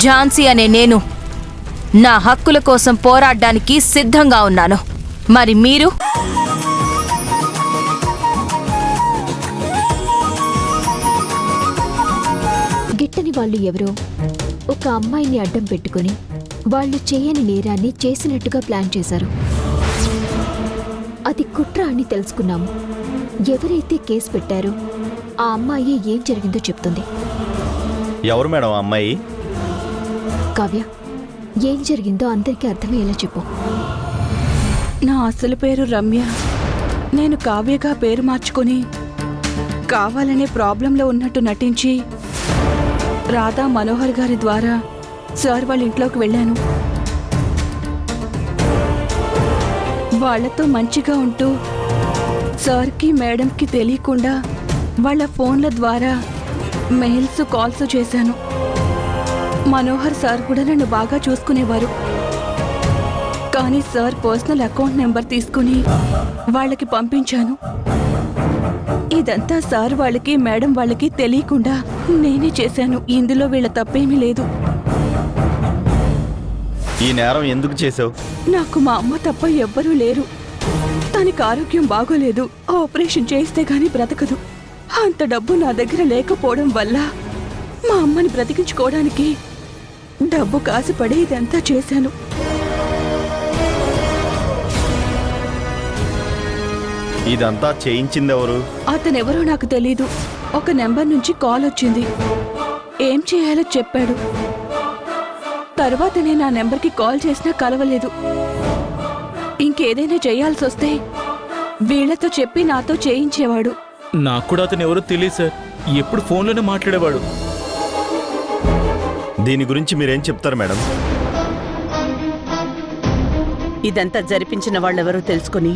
ఝాన్సీ అనే నేను నా హక్కుల కోసం పోరాడడానికి సిద్ధంగా ఉన్నాను. మరి మీరు? గిట్టని వాళ్ళు ఎవరో ఒక అమ్మాయిని అడ్డం పెట్టుకుని వాళ్ళు చేయని నేరాన్ని చేసినట్టుగా ప్లాన్ చేశారు. అది కుట్ర అని తెలుసుకున్నాము. ఎవరైతే కేసు పెట్టారో ఆ అమ్మాయి ఏం జరిగిందో చెప్తుంది. ఎవరు మేడం అమ్మాయి? కావ్య, ఏం జరిగిందో అందరికీ అర్థమయ్యేలా చెప్పు. నా అసలు పేరు రమ్య. నేను కావ్యగా పేరు మార్చుకుని కావాలనే ప్రాబ్లంలో ఉన్నట్టు నటించి రాధా మనోహర్ గారి ద్వారా సార్ వాళ్ళ ఇంట్లోకి వెళ్ళాను. వాళ్లతో మంచిగా ఉంటూ సార్కి మేడంకి తెలియకుండా వాళ్ళ ఫోన్ల ద్వారా మెయిల్స్ కాల్స్ చేశాను. మనోహర్ సార్ కూడా నన్ను బాగా చూసుకునేవారు. కానీ సార్ పర్సనల్ అకౌంట్ నెంబర్ తీసుకుని వాళ్ళకి పంపించాను. ఇదంతా సార్ వాళ్ళకి మేడం వాళ్ళకి తెలియకుండా నేనే చేశాను. ఇందులో వీళ్ళ తప్పేమీ లేదు. ఈ నేరం ఎందుకు చేసావు? నాకు మా అమ్మ తప్ప ఎవ్వరూ లేరు. తనకి ఆరోగ్యం బాగోలేదు. ఆపరేషన్ చేస్తే గానీ బ్రతకదు. అంత డబ్బు నా దగ్గర లేకపోవడం వల్ల మా అమ్మని బ్రతికించుకోవడానికి డబ్బు కాసుపడి ఇదంతా చేశాను. ఇదంతా చేయించిందెవరు? అతనెవరో నాకు తెలీదు. ఒక నెంబర్ నుంచి కాల్ వచ్చింది. ఏం చేయాలో చెప్పాడు. తర్వాత నేను ఆ నెంబర్కి కాల్ చేసినా కలవలేదు. ఇంకేదైనా చేయాల్సి వస్తే వీళ్లతో చెప్పి నాతో చేయించేవాడు. నాకు కూడా అతను ఎవరో తెలియదు సార్. ఎప్పుడు ఫోన్లోనే మాట్లాడేవాడు. దీని గురించి మీరేం చెప్తారు మేడం? ఇదంతా జరిపించిన వాళ్ళెవరో తెలుసుకుని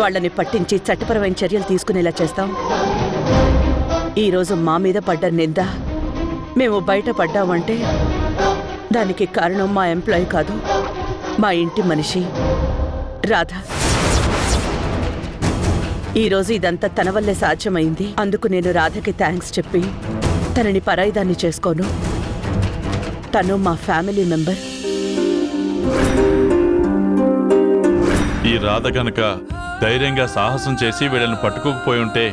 వాళ్ళని పట్టించి చట్టపరమైన చర్యలు తీసుకునేలా చేస్తాం. ఈరోజు మా మీద పడ్డ నింద మేము బయట పడ్డామంటే దానికి కారణం మా ఎంప్లాయీ కాదు, మా ఇంటి మనిషి రాధ. ఈరోజు ఇదంతా తన వల్లే సాధ్యమైంది. అందుకు నేను రాధకి థ్యాంక్స్ చెప్పి తనని పరాయిదాన్ని చేసుకోను. తను మా ఫ్యామిలీ మెంబర్. ఈ రాధ కనుక ధైర్యంగా సాహసం చేసి వీళ్ళని పట్టుకోకపోయి ఉంటే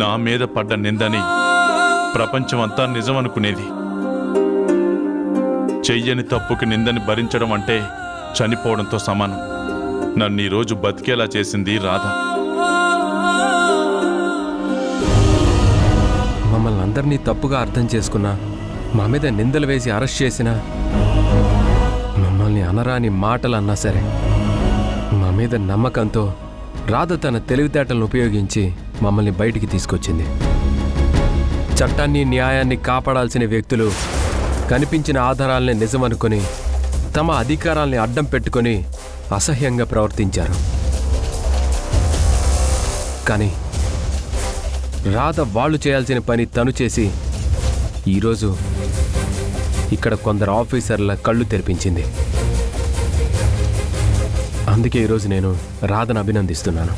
నా మీద పడ్డ నిందని ప్రపంచమంతా నిజమనుకునేది. చెయ్యని తప్పుకి నిందని భరించడం అంటే చనిపోవడంతో సమానం. నన్ను ఈరోజు బతికేలా చేసింది రాధ. మమ్మల్ని అందరినీ తప్పుగా అర్థం చేసుకున్నా, మా మీద నిందలు వేసి అరెస్ట్ చేసినా, మమ్మల్ని అనరాని మాటలు అన్నా సరే మా మీద నమ్మకంతో రాధ తన తెలివితేటలను ఉపయోగించి మమ్మల్ని బయటికి తీసుకొచ్చింది. చట్టాన్ని న్యాయాన్ని కాపాడాల్సిన వ్యక్తులు కనిపించిన ఆధారాల్ని నిజమనుకొని తమ అధికారాల్ని అడ్డం పెట్టుకొని అసహ్యంగా ప్రవర్తించారు. కానీ రాధ వాళ్ళు చేయాల్సిన పని తను చేసి ఈరోజు ఇక్కడ కొందరు ఆఫీసర్ల కళ్ళు తెరిపించింది. అందుకే ఈరోజు నేను రాధను అభినందిస్తున్నాను.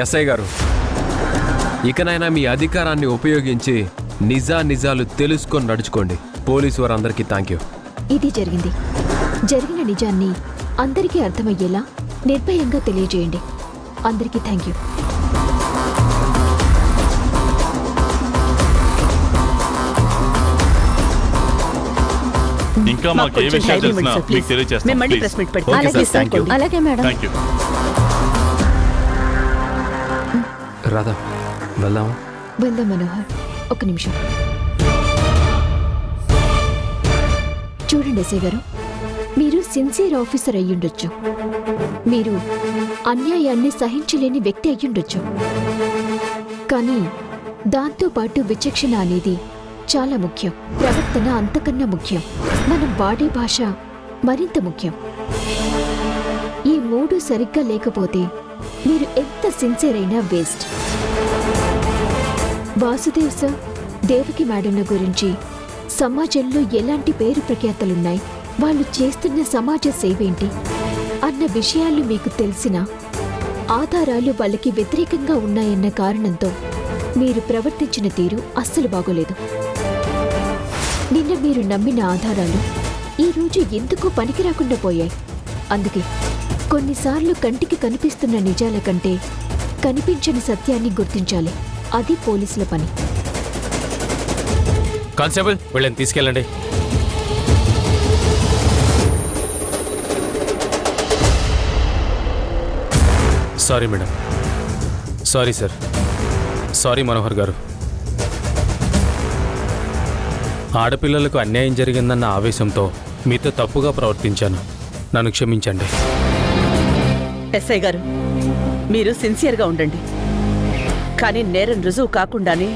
ఎస్ఐ గారు, ఇకనైనా మీ అధికారాన్ని ఉపయోగించి నిజాలు తెలుసుకొని నడుచుకోండి. పోలీసు వారందరికీ థ్యాంక్ యూ. ఇది జరిగింది. జరిగిన నిజాన్ని అందరికీ అర్థమయ్యేలా నిర్భయంగా తెలియజేయండి. అందరికీ థ్యాంక్ యూ. ఇంకా మాకు ఏ విషయం తెలిసినా మీకు తెలియజేస్తాం. అలాగే మేడం. Thank you. రాధా, వెళ్దామా? వెళ్దాం మనోహర్. ఒక నిమిషం చూడండి ఎస్ఐ గారు, మీరు సిన్సియర్ ఆఫీసర్ అయ్యుండొచ్చు. మీరు అన్యాయాన్ని సహించలేని వ్యక్తి అయ్యుండొచ్చు. కానీ దాంతోపాటు విచక్షణ అనేది చాలా ముఖ్యం. ప్రవర్తన అంతకన్నా ముఖ్యం. మనం వాడే భాష మరింత ముఖ్యం. ఈ మూడు సరిగ్గా లేకపోతే మీరు ఎంత సిన్సియర్ అయినా వేస్ట్. వాసుదేవ్ సార్, దేవకి మేడంల గురించి సమాజంలో ఎలాంటి పేరు ప్రఖ్యాతలున్నాయి, వాళ్ళు చేస్తున్న సమాజ సేవేంటి అన్న విషయాలు మీకు తెలిసినా ఆధారాలు వాళ్ళకి వ్యతిరేకంగా ఉన్నాయన్న కారణంతో మీరు ప్రవర్తించిన తీరు అస్సలు బాగోలేదు. నిన్న మీరు నమ్మిన ఆధారాలు ఈ రోజు ఎందుకు పనికి రాకుండా పోయాయి. అందుకే కొన్నిసార్లు కంటికి కనిపిస్తున్న నిజాల కంటే కనిపించని సత్యాన్ని గుర్తించాలి. అది పోలీసుల పని. కానిస్టేబుల్ వీళ్ళని తీసుకెళ్ళండి. Sorry madam. Sorry sir. Sorry Manohar గారు. ఆడపిల్లలకు అన్యాయం జరిగిందన్న ఆవేశంతో మీతో తప్పుగా ప్రవర్తించాను. నన్ను క్షమించండి. ఎస్ఐ గారు, మీరు సిన్సియర్గా ఉండండి, కానీ నేరం రుజువు కాకుండానే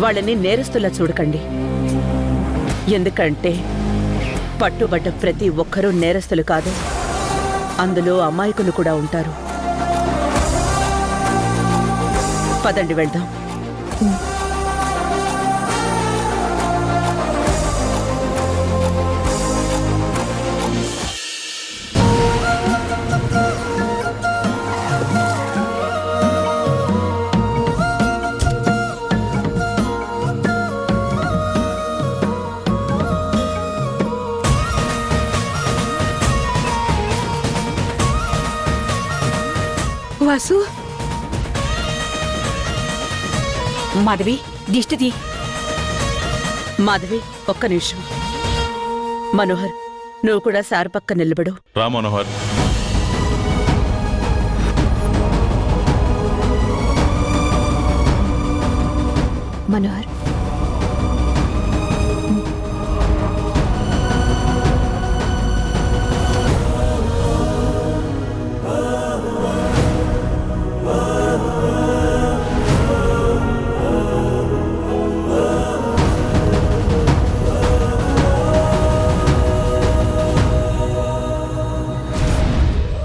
వాళ్ళని నేరస్తులా చూడకండి. ఎందుకంటే పట్టుబడ్డ ప్రతి ఒక్కరూ నేరస్తులు కాదు, అందులో అమాయకులు కూడా ఉంటారు. పదండి వెళ్దాం. వాసు, మాధవి, దిష్టిది. మాధవి, ఒక్క నిమిషం. మనోహర్, నువ్వు కూడా సార్ పక్క నిలబడు. రా మనోహర్. మనోహర్,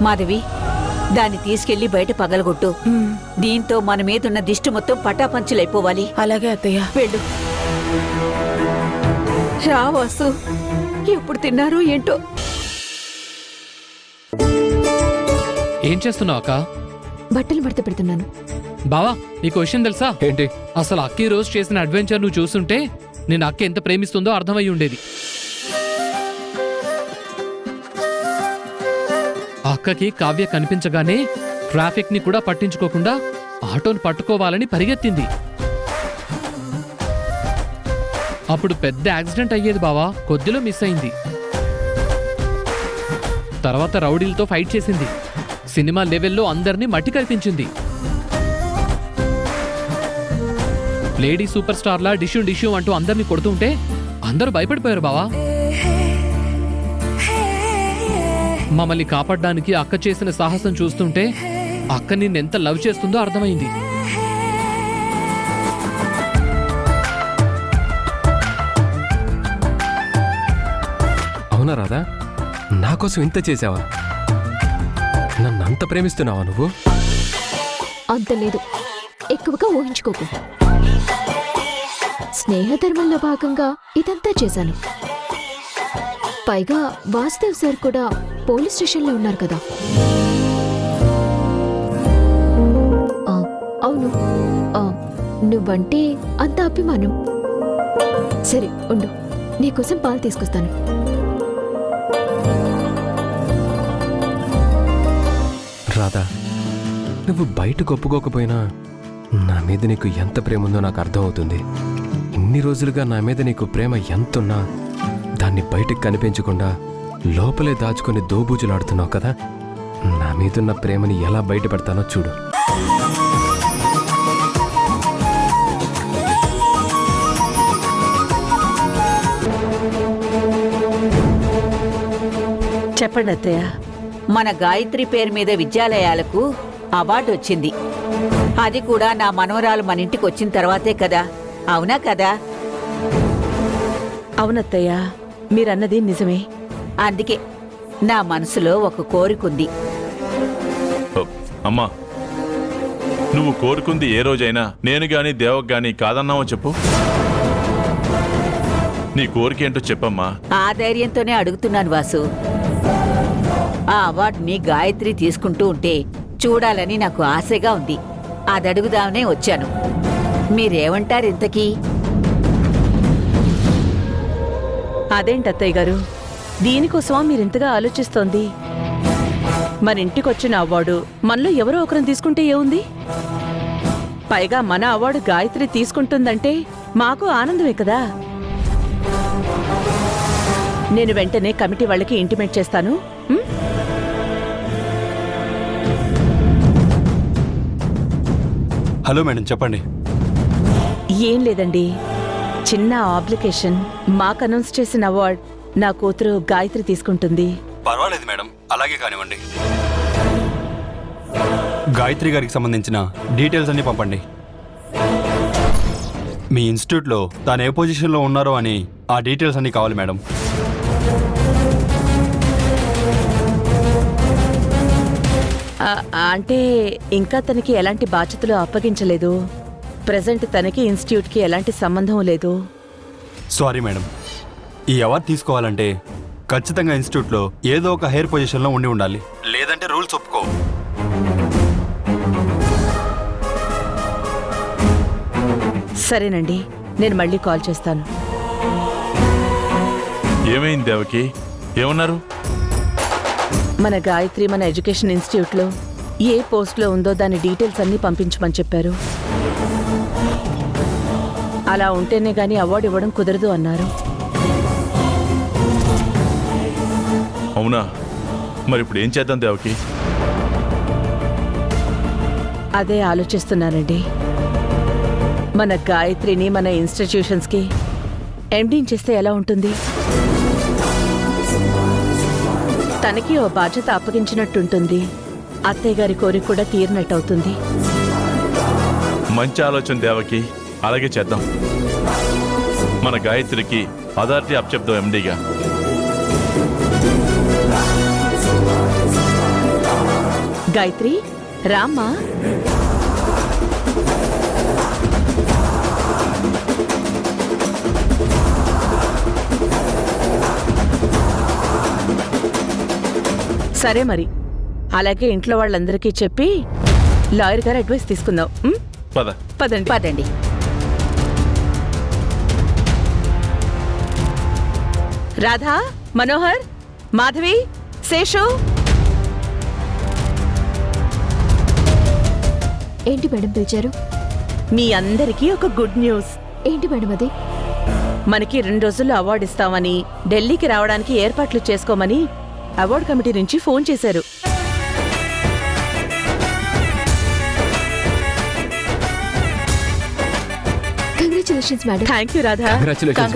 మాధవి, దాన్ని తీసుకెళ్లి బయట పగలగొట్టు. దీంతో మన మీదున్న దిష్టి మొత్తం పటాపంచులైపోవాలి. అలాగే అత్తయ్య. వెళ్ళు. రా వాసు, ఎప్పుడు తిన్నారో ఏంటో. ఏం చేస్తున్నావు అక్క? బట్టలు మడత పెడుతున్నాను. బావా, నీకు విషయం తెలుసా? ఏంటి? అసలు అక్క ఈ రోజు చేసిన అడ్వెంచర్ నువ్వు చూస్తుంటే నేను అక్క ఎంత ప్రేమిస్తుందో అర్థమై ఉండేది. అక్కకి కావ్య కనిపించగానే ట్రాఫిక్ ని కూడా పట్టించుకోకుండా ఆటోను పట్టుకోవాలని పరిగెత్తింది. అప్పుడు పెద్ద యాక్సిడెంట్ అయ్యేది బావా, కొద్దిలో మిస్ అయింది. తర్వాత రౌడీలతో ఫైట్ చేసింది. సినిమా లెవెల్లో అందరినీ మట్టి కల్పించింది. లేడీ సూపర్ స్టార్లా డిష్యూ డిష్యూ అంటూ అందరినీ కొడుతుంటే అందరూ భయపడిపోయారు బావా. మమ్మల్ని కాపాడడానికి అక్క చేసిన సాహసం చూస్తుంటే అక్క నిన్నెంత లవ్ చేస్తుందో అర్థమైంది. అవునా రాధా? నా కోసం ఇంత చేసావా? నన్ను అంత ప్రేమిస్తున్నావా నువ్వు? అంత లేదు, ఎక్కువగా ఊహించుకోకు. స్నేహధర్మంలో భాగంగా ఇదంతా చేశాను. పైగా వాసుదేవ్ సార్ కూడా పోలీస్ స్టేషన్లో ఉన్నారు కదా. అవును, నువ్వంటే అంత అభిమానం. సరే ఉండు, నీకోసం పాలు తీసుకొస్తాను. రాధా, నువ్వు బయటకు ఒప్పుకోకపోయినా నా మీద నీకు ఎంత ప్రేమ ఉందో నాకు అర్థమవుతుంది. ఇన్ని రోజులుగా నా మీద నీకు ప్రేమ ఎంతున్నా దాన్ని బయటకు కనిపించకుండా లోపలే దాచుకొని దోబూజులాడుతున్నావు కదా. నా మీదున్న ప్రేమని ఎలా బయటపెడతానో చూడు. చెప్పండి అత్తయ్య. మన గాయత్రి పేరు మీద విద్యాలయాలకు అవార్డు వచ్చింది. అది కూడా నా మనవరాలు మన ఇంటికి వచ్చిన తర్వాతే కదా. అవునా కదా? అవునత్తయ్య, మీరన్నది నిజమే. అందుకే నా మనసులో ఒక కోరికుంది. అమ్మా, నువ్వు కోరుకుంది ఏ రోజైనా నేను గాని దేవకు గాని కాదన్నావో చెప్పు. నీ కోరికేంటో చెప్పమ్మా. ఆ ధైర్యంతోనే అడుగుతున్నాను వాసు. ఆ అవార్డుని గాయత్రి తీసుకుంటూ ఉంటే చూడాలని నాకు ఆశగా ఉంది. అది అడుగుదామనే వచ్చాను. మీరేమంటారు ఇంతకీ? అదేంటి అత్తయ్య గారు, దీనికోసమా మీరింతగా ఆలోచిస్తోంది? మరింటికొచ్చిన అవార్డు మనలో ఎవరో ఒకరిని తీసుకుంటే ఏముంది? పైగా మన అవార్డు గాయత్రి తీసుకుంటుందంటే మాకు ఆనందమే కదా. నేను వెంటనే కమిటీ వాళ్ళకి ఇంటిమేట్ చేస్తాను. ఉం? హలో మేడం, చెప్పండి. ఏం లేదండి, చిన్న అప్లికేషన్. మాకు అనౌన్స్ చేసిన అవార్డ్ నా కూతురు గాయత్రి తీసుకుంటుంది. పర్వాలేదు మేడం, అలాగే కానివ్వండి. గాయత్రి గారికి సంబంధించిన డీటెయిల్స్ అన్ని పంపండి. మీ ఇన్స్టిట్యూట్లో తాను ఏ పొజిషన్లో ఉన్నారో అని ఆ డీటెయిల్స్ అన్ని కావాలి మేడం. అంటే ఇంకా తనకి ఎలాంటి బాధ్యతలు అప్పగించలేదు. ప్రెజెంట్ తనకి ఇన్స్టిట్యూట్కి ఎలాంటి సంబంధం లేదు. సారీ మేడం, ఈ అవార్డు తీసుకోవాలంటే ఖచ్చితంగా ఇన్స్టిట్యూట్లో ఏదో ఒక హైయర్ పొజిషన్లో ఉండి ఉండాలి, లేదంటే రూల్స్ ఒప్పుకో. సరేనండి, నేను మళ్ళీ కాల్ చేస్తాను. ఏమైంది దేవకి? ఏమన్నారు? మన గాయత్రి మన ఎడ్యుకేషన్ ఇన్స్టిట్యూట్లో ఏ పోస్ట్లో ఉందో దాని డీటెయిల్స్ అన్నీ పంపించమని చెప్పారు. అలా ఉంటేనే గానీ అవార్డు ఇవ్వడం కుదరదు అన్నారు. అవునా? మరి ఇప్పుడు ఏం చేద్దాం దేవకి? అదే ఆలోచిస్తున్నానండి. మన గాయత్రిని మన ఇన్స్టిట్యూషన్స్కి ఎండీని చేస్తే ఎలా ఉంటుంది? తనకి ఓ బాధ్యత అప్పగించినట్టుంటుంది. అత్తయ్య గారి కోరిక కూడా తీరినట్టవుతుంది. మంచి ఆలోచన దేవకి, అలాగే చేద్దాం. మన గాయత్రికి అథారిటీ అప్పచెప్దాం ఎండీగా. గాయత్రి, రామ్మా. సరే మరి, అలాగే ఇంట్లో వాళ్ళందరికీ చెప్పి లాయర్ గారు అడ్వైస్ తీసుకుందాం. ఉం? పద. పదండి. పదండి. రాధా, మనోహర్, మాధవి, శేషు. ఏంటి మేడం పిలిచారు? మీ అందరికీ ఒక గుడ్ న్యూస్. ఏంటి మేడం అది? మనకి 2 రోజుల్లో అవార్డు ఇస్తామని, ఢిల్లీకి రావడానికి ఏర్పాట్లు చేసుకోమని అవార్డు కమిటీ నుంచి ఫోన్ చేశారు. Congratulations madam. Thank you Radha. Congratulations,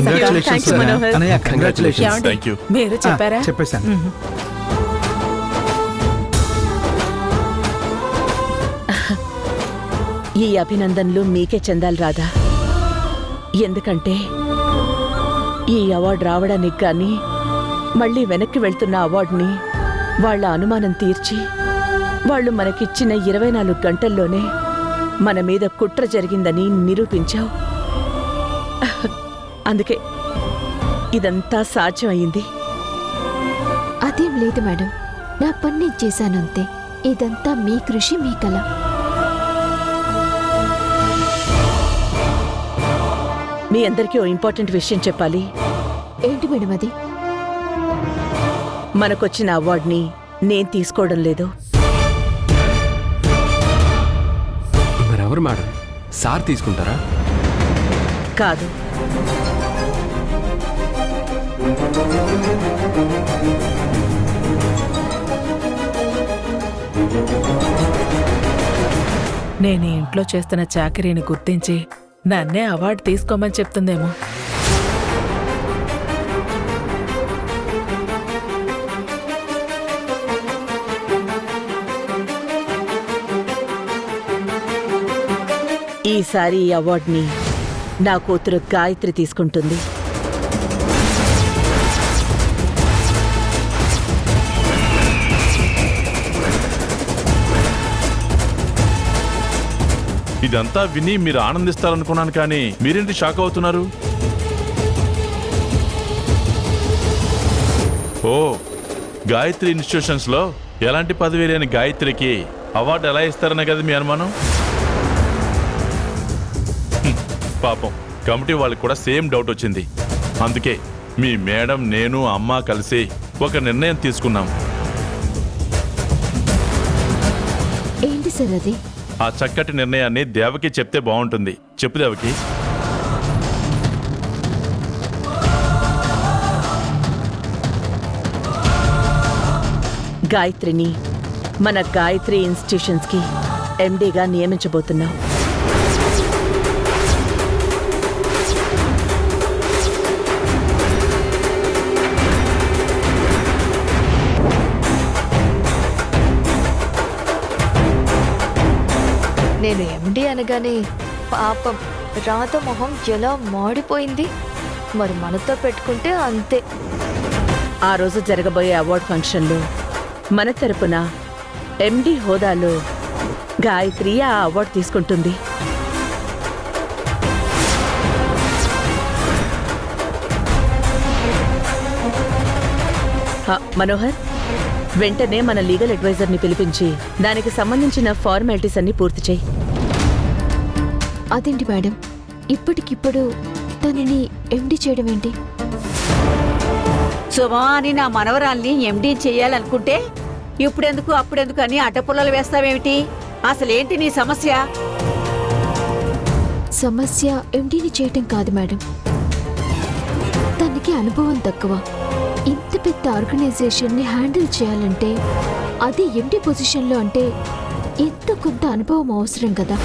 madam. Thank you Manohar. Congratulations. Thank you. మీరు చెప్పారా? చెప్పేశాను. ఈ అభినందనలు మీకే చెందాలి రాధా. ఎందుకంటే ఈ అవార్డు రావడానికి కానీ మళ్ళీ వెనక్కి వెళ్తున్న అవార్డుని వాళ్ళ అనుమానం తీర్చి వాళ్ళు మనకిచ్చిన 24 గంటల్లోనే మన మీద కుట్ర జరిగిందని నిరూపించావు. అందుకే ఇదంతా సాధ్యమైంది. అదేం లేదు మేడం, నా పని నేను చేశానంతే. ఇదంతా మీ కృషి, మీ కళ. మీ అందరికీ ఓ ఇంపార్టెంట్ విషయం చెప్పాలి. ఏంటి మేడం అది? మనకొచ్చిన అవార్డుని నేను తీసుకోవడం లేదు. మరెవరు మేడం? సార్ తీసుకుంటారా? కాదు, నేను ఈ ఇంట్లో చేస్తున్న చాకరీని గుర్తించి నన్నే అవార్డు తీసుకోమని చెప్తుందేమో. ఈసారి ఈ అవార్డుని నా కూతురు గాయత్రి తీసుకుంటుంది. ఇదంతా విని మీరు ఆనందిస్తారనుకున్నాను, కానీ మీరేంటి షాక్ అవుతున్నారు? ఓ, గాయత్రి ఇన్స్టిట్యూషన్స్ లో ఎలాంటి పదవి లేని గాయత్రికి అవార్డు ఎలా ఇస్తారనే కదా మీ అనుమానం? పాపం కమిటీ వాళ్ళకి కూడా సేమ్ డౌట్ వచ్చింది. అందుకే మీ మేడం, నేను, అమ్మ కలిసి ఒక నిర్ణయం తీసుకున్నాం. ఏంటి సార్ అది? ఆ చక్కటి నిర్ణయాన్ని దేవకి చెప్తే బాగుంటుంది. చెప్పు దేవకి. గాయత్రిని మన గాయత్రి ఇన్స్టిట్యూషన్స్కి ఎండీగా నియమించబోతున్నాం. నేను ఎండి అనగానే పాపం రాత మొహం ఎలా మాడిపోయింది. మరి మనతో పెట్టుకుంటే అంతే. ఆ రోజు జరగబోయే అవార్డ్ ఫంక్షన్లో మన తరపున ఎండి హోదాలో గాయత్రి ఆ అవార్డు తీసుకుంటుంది. మనోహర్, వెంటనే మన లీగల్ అడ్వైజర్ని పిలిపించి దానికి సంబంధించిన ఫార్మాలిటీస్ అన్ని పూర్తి చేయి. అదేంటి మేడం, ఇప్పటికిప్పుడు తనని ఎండి చేయడం ఏంటి? శుభా అని నా మనవరాల్ని ఎండీ చెయ్యాలనుకుంటే ఇప్పుడెందుకు అప్పుడెందుకు అని అడ్డపుల్లలు వేస్తావేమిటి? అసలేంటి నీ సమస్య? సమస్య ఎండీని చేయటం కాదు మేడం, తనకి అనుభవం తక్కువ. ఇంత పెద్ద ఆర్గనైజేషన్ని హ్యాండిల్ చేయాలంటే, అది ఎండీ పొజిషన్లో అంటే ఎంతో కొంత అనుభవం అవసరం కదా.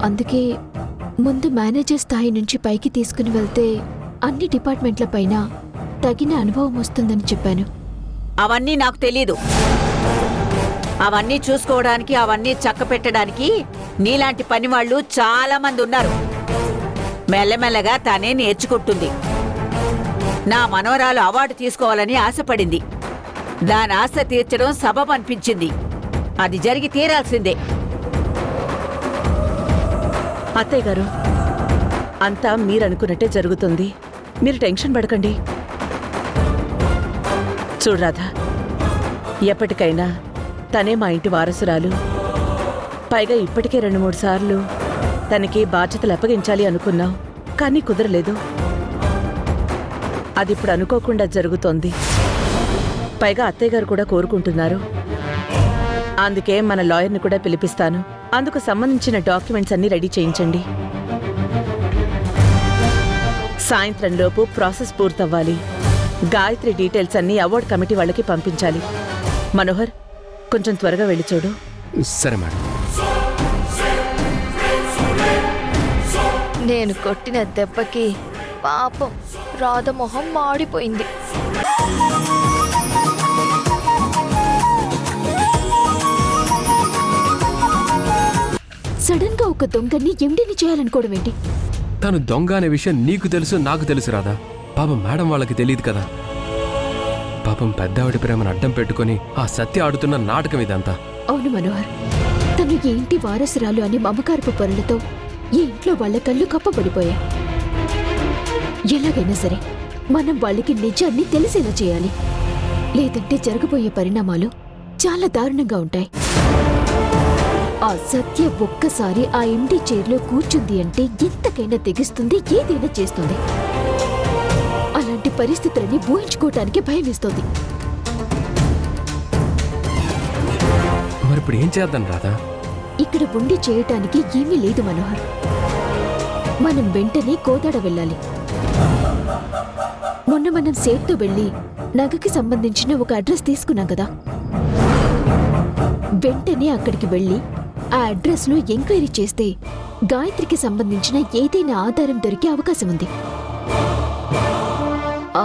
అందుకే ముందు మేనేజర్ స్థాయి నుంచి పైకి తీసుకుని వెళ్తే అన్ని డిపార్ట్మెంట్ల పైన తగిన అనుభవం వస్తుందని చెప్పాను. అవన్నీ నాకు తెలీదు. అవన్నీ చూసుకోవడానికి, అవన్నీ చక్క పెట్టడానికి నీలాంటి పనివాళ్లు చాలా మంది ఉన్నారు. మెల్లమెల్లగా తనే నేర్చుకుంటుంది. నా మనవరాలు అవార్డు తీసుకోవాలని ఆశపడింది. దాని ఆశ తీర్చడం సబబ్ అనిపించింది. అది జరిగి తీరాల్సిందే. అత్తయ్య గారు, అంతా మీరనుకున్నట్టే జరుగుతుంది. మీరు టెన్షన్ పడకండి. చూడరాధా, ఎప్పటికైనా తనే మా ఇంటి వారసురాలు. పైగా ఇప్పటికే 2-3 సార్లు తనకి బాధ్యతలు అప్పగించాలి అనుకున్నాం, కానీ కుదరలేదు. అది ఇప్పుడు అనుకోకుండా జరుగుతోంది. పైగా అత్తయ్య గారు కూడా కోరుకుంటున్నారు. అందుకే మన లాయర్ని కూడా పిలిపిస్తాను. అందుకు సంబంధించిన డాక్యుమెంట్స్ అన్ని రెడీ చేయించండి. సాయంత్రంలోపు ప్రాసెస్ పూర్తవ్వాలి. గాయత్రి డీటెయిల్స్ అన్ని అవార్డ్ కమిటీ వాళ్ళకి పంపించాలి. మనోహర్, కొంచెం త్వరగా వెళ్ళి చూడు. సరే మేడం. నేను కొట్టిన దెబ్బకి పాపం రాధ మొహం మాడిపోయింది. సడన్ గా ఒక దొంగని ఎండిని చేయాలనుకోవడం ఏంటి? తను దొంగ అనే విషయం నీకు తెలుసు, నాకు తెలుసు రాదా. పాపం మేడం వాళ్ళకి తెలియదు కదా. పాపం పెద్దావిడి ప్రేమను అడ్డం పెట్టుకుని ఆ సత్య ఆడుతున్న నాటకం ఇదంతా. అవును మనోహర్, తను ఈ ఇంటి వారసురాలు అని మమకారపు పనులతో ఈ ఇంట్లో వాళ్ళ కళ్ళు కప్పబడిపోయాయి. ఎలాగైనా సరే మనం వాళ్ళకి నిజాన్ని తెలిసేలా చేయాలి. లేదంటే జరగబోయే పరిణామాలు చాలా దారుణంగా ఉంటాయి. ఆ సత్య ఒక్కసారి ఆ ఎండి చైర్లో కూర్చుంది అంటే ఎంతకైనా తెగిస్తుంది, ఏదైనా చేస్తుంది. అలాంటి పరిస్థితులని ఊహించుకోవటానికి భయమేస్తోంది. మరి ఇప్పుడు ఏం చేద్దాం రాధా? ఇక్కడ ఉండి చేయటానికి ఏమీ లేదు మనోహర్. మనం వెంటనే కోదాడ వెళ్ళాలి. మొన్న మనం సేట్తో వెళ్ళి నగకి సంబంధించిన ఒక అడ్రస్ తీసుకున్నాం కదా. వెంటనే అక్కడికి వెళ్ళి ఆ అడ్రస్ లో ఎంక్వైరీ చేస్తే గాయత్రికి సంబంధించిన ఏదైనా ఆధారం దొరికే అవకాశం ఉంది. ఆ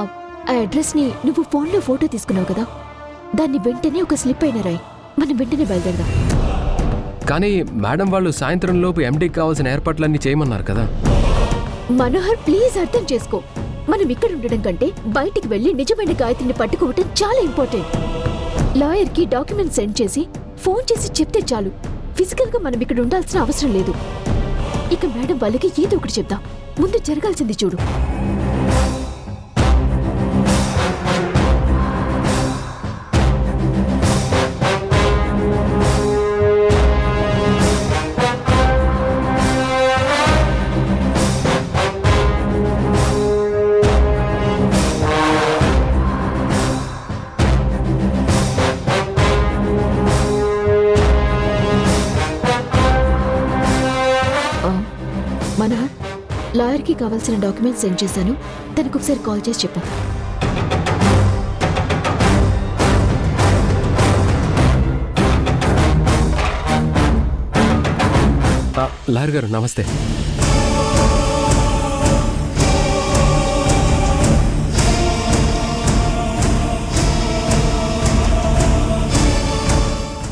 అడ్రస్ ని నువ్వు ఫోన్లో ఫోటో తీసుకున్నావు కదా, దాన్ని వెంటనే ఒక స్లిప్ అయిన రాయి. మనం వెంటనే బయలుదేరదాం. కానీ మేడం వాళ్ళు సాయంత్రం లోపు ఎండీకి కావాల్సిన ఏర్పాట్లన్నీ చేయమన్నారు కదా. మనోహర్, ప్లీజ్ అర్థం చేసుకో. మనం ఇక్కడ ఉండడం కంటే బయటికి వెళ్లి నిజమైన గాయత్రిని పట్టుకోవటం చాలా ఇంపార్టెంట్. లాయర్ కి డాక్యుమెంట్ సెండ్ చేసి ఫోన్ చేసి చెప్తే చాలు. ఫిజికల్ గా మనం ఇక్కడ ఉండాల్సిన అవసరం లేదు. ఇక మేడం వాళ్ళకి ఏదో ఒకటి చెప్దాం. ముందు జరగాల్సింది చూడు. లాయర్కి కావాల్సిన డాక్యుమెంట్స్ సెండ్ చేశాను. తనకు ఒకసారి కాల్ చేసి చెప్పు. లాయర్ గారు నమస్తే.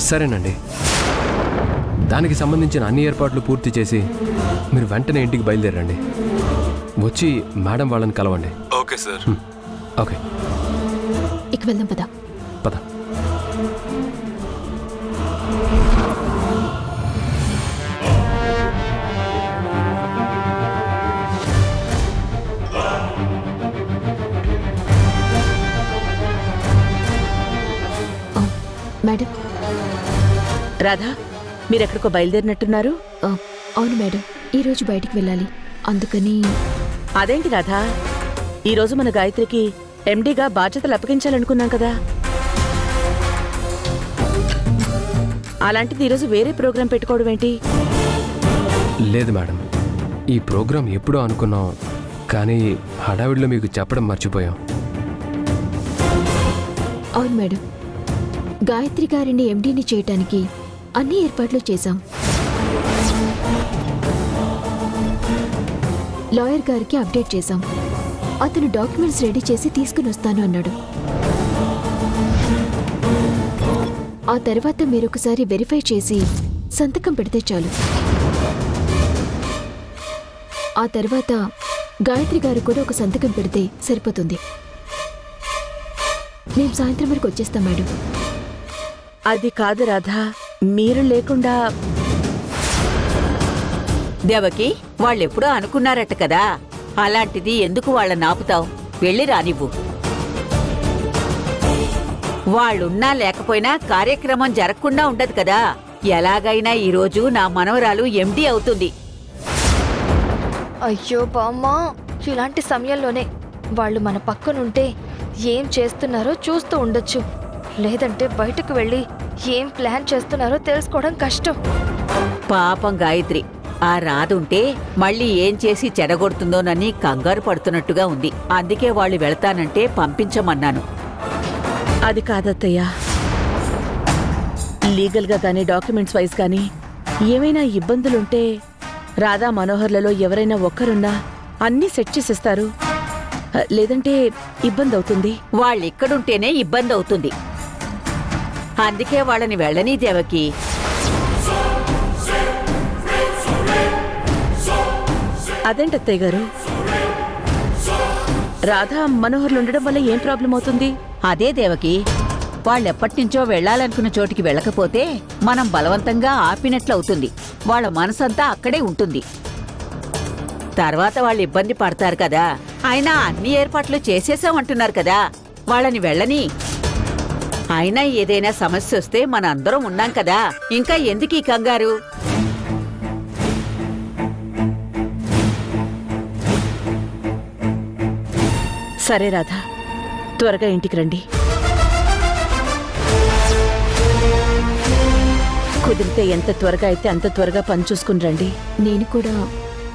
సరేనండి, దానికి సంబంధించిన అన్ని ఏర్పాట్లు పూర్తి చేసి మీరు వెంటనే ఇంటికి బయలుదేరండి. వచ్చి మేడం వాళ్ళని కలవండి. Okay sir. ఓకే, ఇక వెళ్దాం పద. పద. మేడం. రాధా, మీరెక్కడికో బయలుదేరినట్టున్నారు? అవును మేడం, ఈరోజు బయటికి వెళ్ళాలి. అందుకని. అదేంటి రాధా, ఈరోజు మన గాయత్రికి ఎండీగా బాధ్యతలు అప్పగించాలనుకున్నాం కదా. అలాంటిది ఈరోజు వేరే ప్రోగ్రాం పెట్టుకోవడం ఏంటి? లేదు మేడం, ఈ ప్రోగ్రాం ఎప్పుడో అనుకున్నాం, కానీ హడావిడిలో మీకు చెప్పడం మర్చిపోయాం. అవును మేడం, గాయత్రి గారిని ఎండీని చేయటానికి అన్ని ఏర్పాట్లు చేశాం. లాయర్ గారికి అప్డేట్ చేశాం. అతను డాక్యుమెంట్స్ రెడీ చేసి తీసుకుని వస్తాను అన్నాడు. ఆ తర్వాత మీరొకసారి వెరిఫై చేసి సంతకం పెడితే చాలు. ఆ తర్వాత గాయత్రి గారు కూడా ఒక సంతకం పెడితే సరిపోతుంది. మేము సాయంత్రం వరకు వచ్చేస్తాం మేడం. అది కాదు రాధా, మీరు లేకుండా. దేవకి, వాళ్ళెప్పుడో అనుకున్నారట కదా, అలాంటిది ఎందుకు వాళ్ళని ఆపుతావు? వెళ్ళి రానివ్వు. వాళ్ళున్నా లేకపోయినా కార్యక్రమం జరగకుండా ఉండదు కదా. ఎలాగైనా ఈరోజు నా మనవరాలు ఎండీ అవుతుంది. అయ్యో బామ్మా, ఇలాంటి సమయంలోనే వాళ్ళు మన పక్కనుంటే ఏం చేస్తున్నారో చూస్తూ ఉండొచ్చు. లేదంటే బయటకు వెళ్ళి ఏం ప్లాన్ చేస్తున్నారో తెలుసుకోవడం కష్టం. పాపం గాయత్రి, ఆ రాదుంటే మళ్ళీ ఏం చేసి చెడగొడుతుందోనని కంగారు పడుతున్నట్టుగా ఉంది. అందుకే వాళ్ళు వెళ్తానంటే పంపించమన్నాను. అది కాదత్తయ్యా, లీగల్గా కానీ డాక్యుమెంట్స్ వైజ్ కానీ ఏమైనా ఇబ్బందులుంటే రాధా మనోహర్లలో ఎవరైనా ఒక్కరున్నా అన్నీ సెట్ చేసేస్తారు. లేదంటే ఇబ్బంది అవుతుంది. వాళ్ళిక్కడుంటేనే ఇబ్బంది అవుతుంది. అందుకే వాళ్ళని వెళ్ళని దేవకి. అదేంటత్తయ్య గారు, రాధా మనోహర్లు ఉండడం వల్ల ఏం ప్రాబ్లం అవుతుంది? అదే దేవకి, వాళ్ళెప్పటినుంచో వెళ్లాలనుకున్న చోటికి వెళ్ళకపోతే మనం బలవంతంగా ఆపినట్లవుతుంది. వాళ్ళ మనసంతా అక్కడే ఉంటుంది. తర్వాత వాళ్ళు ఇబ్బంది పడతారు కదా. అయినా అన్ని ఏర్పాట్లు చేసేసామంటున్నారు కదా, వాళ్ళని వెళ్ళని. అయినా ఏదైనా సమస్య వస్తే మన అందరం ఉన్నాం కదా, ఇంకా ఎందుకు ఈ కంగారు? సరే రాధా, త్వరగా ఇంటికి రండి. కుదిరితే ఎంత త్వరగా అయితే అంత త్వరగా పని చూసుకుని రండి. నేను కూడా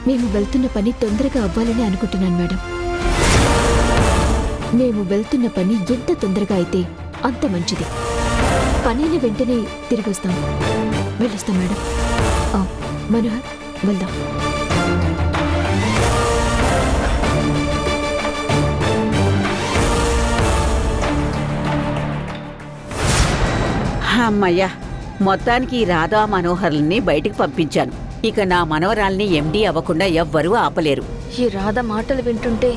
మేము వెళ్తున్న పని తొందరగా అవ్వాలని అనుకుంటున్నాను మేడం. మేము వెళ్తున్న పని ఎంత తొందరగా అయితే అంత మంచిది. పనిని వెంటనే తిరిగి వస్తాం. వెళ్ళొస్తాం మేడం. మనోహర్, వెళ్దాం. అమ్మయ్యా, మొత్తానికి ఈ రాధా మనోహర్లని బయటికి పంపించాను. ఇక నా మనవరాల్ని ఎండీ అవ్వకుండా ఎవ్వరూ ఆపలేరు. ఈ రాధ మాటలు వింటుంటే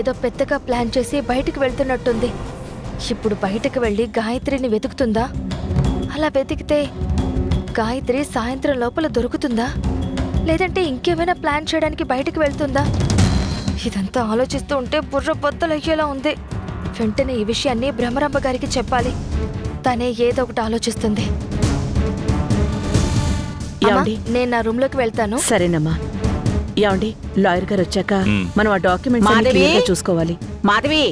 ఏదో పెద్దగా ప్లాన్ చేసి బయటికి వెళ్తున్నట్టుంది. ఇప్పుడు బయటకు వెళ్ళి గాయత్రిని వెతుకుతుందా? అలా వెతికితే గాయత్రి సాయంత్రం లోపల దొరుకుతుందా? లేదంటే ఇంకేమైనా ప్లాన్ చేయడానికి బయటకు వెళ్తుందా? ఇదంతా ఆలోచిస్తూ ఉంటే బుర్ర బొత్తలయ్యేలా ఉంది. వెంటనే ఈ విషయాన్ని భ్రమరాంబ గారికి చెప్పాలి. తనే ఏదో ఒకటి ఆలోచిస్తుంది. నేను నా రూమ్ లోకి వెళ్తాను. సరేనమ్మా. ఏమండి, లాయర్ గారు వచ్చాక మనం ఆ డాక్యుమెంట్స్ చూసుకోవాలి. మాధవి,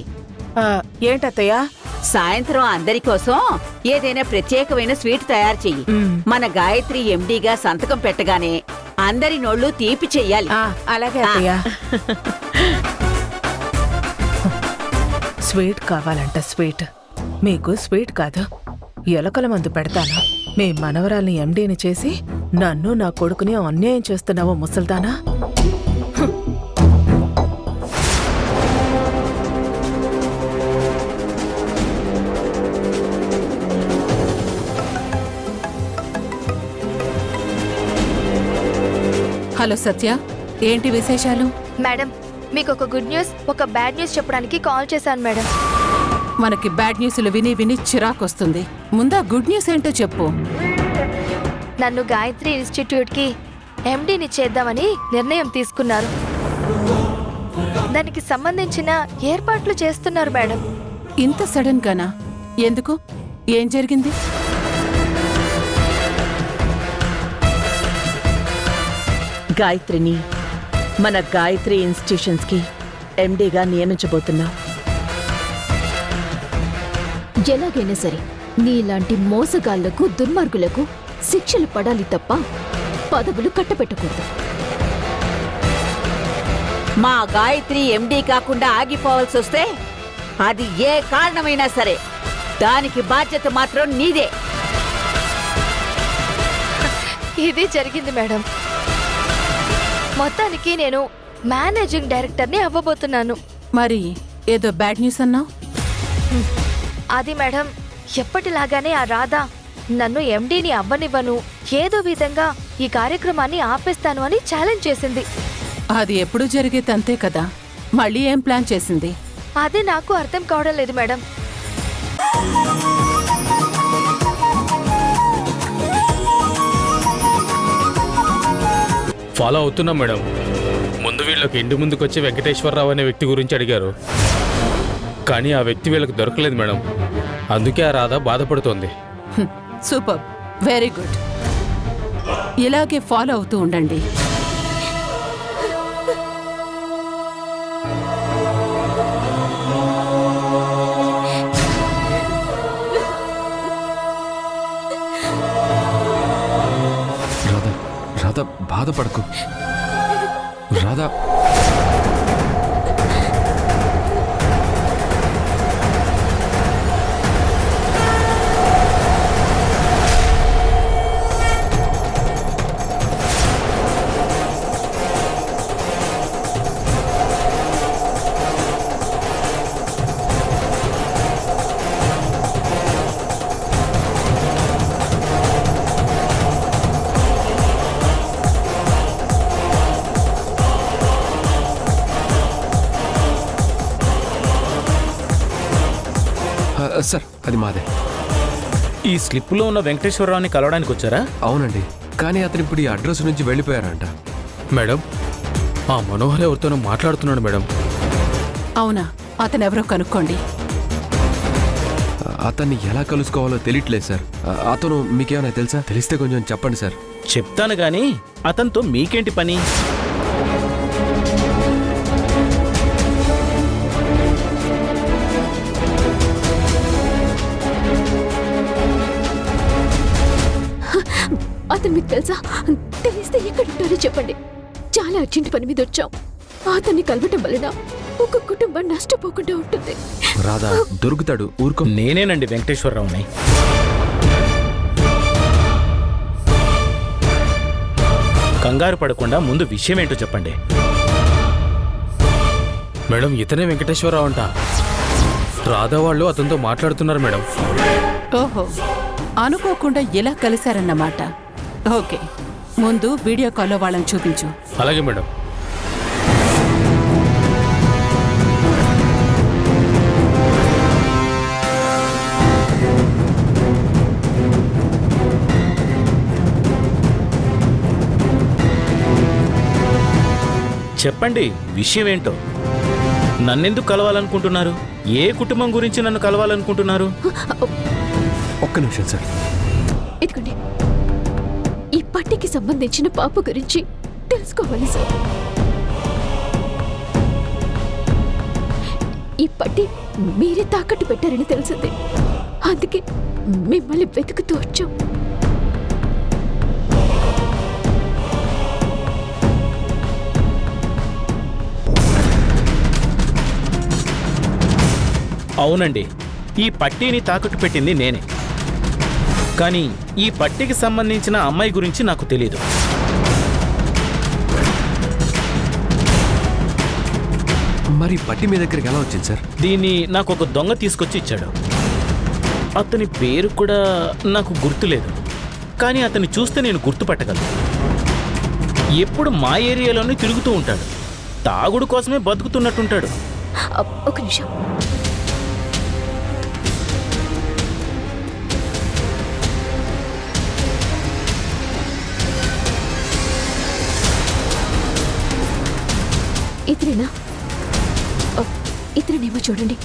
ఏంటత్తయ్యా? సాయంత్రం అందరి కోసం ఏదైనా ప్రత్యేకమైన స్వీట్ తయారు చెయ్యి. మన గాయత్రి ఎండీగా సంతకం పెట్టగానే అందరి నోళ్ళు తీపి చెయ్యాలి. అలాగే అత్తయ్య. స్వీట్ కావాలంట, స్వీట్. మీకు స్వీట్ కాదు, ఎలకల మందు పెడతాను. మీ మనవరాల్ని ఎండీని చేసి నన్ను నా కొడుకుని అన్యాయం చేస్తున్నావో ముసల్దానా? హలో సత్య, ఏంటి విశేషాలు? మేడం, మీకు ఒక గుడ్ న్యూస్, ఒక బ్యాడ్ న్యూస్ చెప్పడానికి కాల్ చేశాను మేడం. మనకి బ్యాడ్ న్యూస్లు విని విని చిరాకొస్తుంది. ముందా గుడ్ న్యూస్ ఏంటో చెప్పు. నన్ను గాయత్రి ఇన్స్టిట్యూట్కి ఎండీని చేద్దామని నిర్ణయం తీసుకున్నారు. దానికి సంబంధించిన ఏర్పాట్లు చేస్తున్నారు మేడం. ఇంత సడన్ గానా? ఎందుకు? ఏం జరిగింది? గాయత్రిని మన గాయత్రి ఇన్స్టిట్యూషన్స్కి ఎండీగా నియమించబోతున్నాం. ఎలాగైనా సరే నీలాంటి మోసగాళ్లకు, దుర్మార్గులకు శిక్షలు పడాలి తప్ప పదవులు కట్టబెట్టకూడదు. మా గాయత్రి ఎండీ కాకుండా ఆగిపోవాల్సి వస్తే అది ఏ కారణమైనా సరే దానికి బాధ్యత మాత్రం నీదే. ఇది జరిగింది మేడం. మొత్తానికి నేను మేనేజింగ్ డైరెక్టర్ని అవ్వబోతున్నాను. మరి ఏదో బ్యాడ్ న్యూస్ అన్నావు? అది మేడం, ఎప్పటిలాగానే ఆ రాధ నన్ను ఎండీని అవ్వనివ్వను, ఏదో విధంగా ఈ కార్యక్రమాన్ని ఆపేస్తాను అని ఛాలెంజ్ చేసింది. అది ఎప్పుడు జరిగేది అంతే కదా, మళ్ళీ ఏం ప్లాన్ చేసింది? అదే నాకు అర్థం కావడం లేదు మేడం. ఫాలో అవుతున్నాం మేడం. ముందు వీళ్ళకి ఇంటి ముందుకు వచ్చి వెంకటేశ్వరరావు అనే వ్యక్తి గురించి అడిగారు, కానీ ఆ వ్యక్తి వీళ్ళకి దొరకలేదు మేడం. అందుకే ఆ రాధ బాధపడుతోంది. Super, very good. ఇలాగే ఫాలో అవుతూ ఉండండి. రాధా, బాధపడకు రాధా. సార్, అది మాదే. ఈ స్లిప్లో ఉన్న వెంకటేశ్వరరావుని కలవడానికి వచ్చారా? అవునండి, కానీ అతను ఇప్పుడు ఈ అడ్రస్ నుంచి వెళ్ళిపోయారంట. మేడం, ఆ మనోహర్ ఎవరితోనో మాట్లాడుతున్నాడు మేడం. అవునా? అతనెవరో కనుక్కోండి. అతన్ని ఎలా కలుసుకోవాలో తెలియట్లేదు సార్. అతను మీకేమైనా తెలుసా? తెలిస్తే కొంచెం చెప్పండి సార్. చెప్తాను గానీ అతనితో మీకేంటి పని? అతను మీకు తెలుసా? తెలిస్తే ఎక్కడుంటారో చెప్పండి. చాలా అర్జెంట్ పని మీద వచ్చాం. అతన్ని కలవటం వలన ఒక కుటుంబం నష్టపోకుండా ఉంటుంది. రాధా, దొరుకుతాడు, ఊరుకో. నేనేనండి వెంకటేశ్వరరావుని. కంగారు పడకుండా ముందు విషయం ఏంటో చెప్పండి. మేడం, ఇతనే వెంకటేశ్వరరావు అంట. రాధా వాళ్ళు అతనితో మాట్లాడుతున్నారు మేడం. ఓహో, అనుకోకుండా ఇలా కలిశారన్నమాట. ఓకే, ముందు వీడియో కాల్లో వాళ్ళని చూపించు. అలాగే మేడం. చెప్పండి, విషయం ఏంటో. నన్నెందుకు కలవాలనుకుంటున్నారు? ఏ కుటుంబం గురించి నన్ను కలవాలనుకుంటున్నారు? ఒక్క నిమిషం సార్. ఇదిగోండి, ఈ పట్టికి సంబంధించిన పాప గురించి తెలుసుకోవాలి సార్. ఈ పట్టి మీరే తాకట్టు పెట్టారని తెలిసింది. అందుకే మిమ్మల్ని వెతుకుతూ వచ్చాం. అవునండి, ఈ పట్టీని తాకట్టు పెట్టింది నేనే. కానీ ఈ పట్టీకి సంబంధించిన అమ్మాయి గురించి నాకు తెలీదు. మరి పట్టి మీ దగ్గరికి ఎలా వచ్చింది సార్? దీన్ని నాకు ఒక దొంగ తీసుకొచ్చి ఇచ్చాడు. అతని పేరు కూడా నాకు గుర్తులేదు, కానీ అతన్ని చూస్తే నేను గుర్తుపట్టగలను. ఎప్పుడు మా ఏరియాలోనే తిరుగుతూ ఉంటాడు. తాగుడు కోసమే బతుకుతున్నట్టుంటాడు. ఒక నిమిషం. ఇతనేనా? ఇతనేమో చూడండి.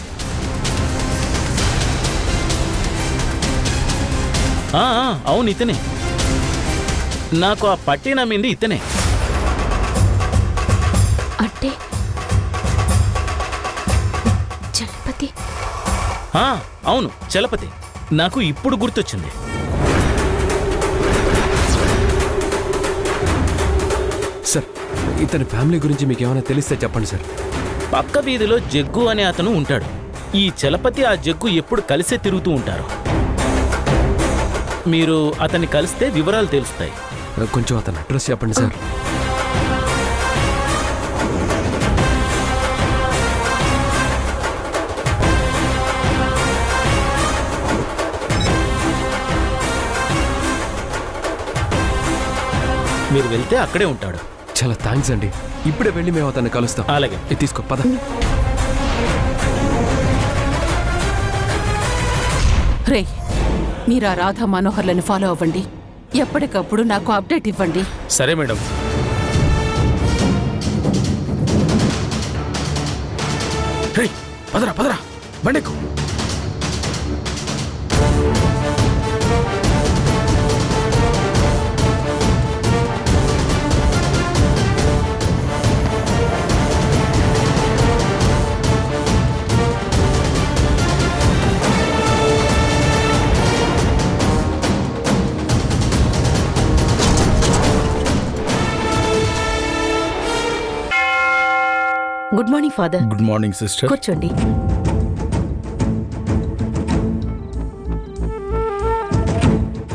అవును, ఇతనే. నాకు ఆ పట్టీ నమ్మింది ఇతనే. అంటే చలపతి? అవును, చలపతి. నాకు ఇప్పుడు గుర్తొచ్చింది. సార్, ఇతని ఫ్యామిలీ గురించి మీకు ఏమైనా తెలిస్తే చెప్పండి సార్. పక్క వీధిలో జగ్గు అనే అతను ఉంటాడు. ఈ చలపతి ఆ జగ్గు ఎప్పుడు కలిసే తిరుగుతూ ఉంటారు. మీరు అతన్ని కలిస్తే వివరాలు తెలుస్తాయి. కొంచెం అతని అడ్రస్ చెప్పండి సార్. మీరు వెళ్తే అక్కడే ఉంటాడు. చాలా థ్యాంక్స్ అండి. ఇప్పుడే వెళ్ళి మేము అతన్ని కలుస్తాం. అలాగే. ఇది తీసుకో, పద. రే, మీరు ఆ రాధా మనోహర్లను ఫాలో అవ్వండి. ఎప్పటికప్పుడు నాకు అప్డేట్ ఇవ్వండి. సరే మేడం. పదరా పదరా, బండెక్కు. Good morning father. Good morning sister. కూర్చోండి.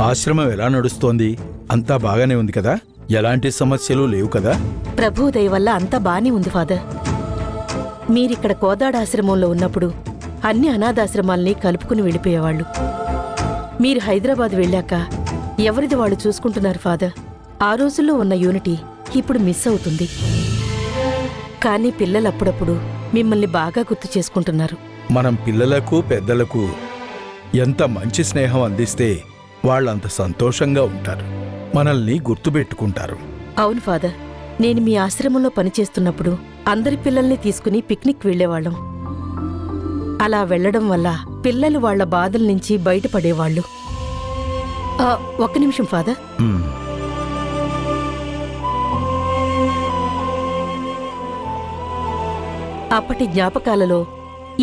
ఆశ్రమం ఎలా నడుస్తోంది? అంతా బాగానే ఉంది కదా? ఎలాంటి సమస్యలు లేవు కదా? ప్రభువు దయ వల్ల అంతా బానే ఉంది ఫాదర్. మీరిక్కడ కోదాడ ఆశ్రమంలో ఉన్నప్పుడు అన్ని అనాథాశ్రమాల్ని కలుపుకుని వెళ్ళిపోయేవాళ్ళు. మీరు హైదరాబాద్ వెళ్ళాక ఎవరిది వాళ్ళు చూసుకుంటున్నారు ఫాదర్. ఆ రోజుల్లో ఉన్న యూనిటీ ఇప్పుడు మిస్ అవుతుంది. కానీ పిల్లలు అప్పుడప్పుడు మిమ్మల్ని బాగా గుర్తు చేసుకుంటున్నారు. మనం పిల్లలకు పెద్దలకు ఎంత మంచి స్నేహం అందిస్తే వాళ్ళంత సంతోషంగా ఉంటారు, మనల్ని గుర్తుపెట్టుకుంటారు. అవును ఫాదర్, నేను మీ ఆశ్రమంలో పనిచేస్తున్నప్పుడు అందరి పిల్లల్ని తీసుకుని పిక్నిక్ వెళ్లేవాళ్ళం. అలా వెళ్లడం వల్ల పిల్లలు వాళ్ల బాధల నుంచి బయటపడేవాళ్లు. ఒక్క నిమిషం ఫాదర్. అప్పటి జ్ఞాపకాలలో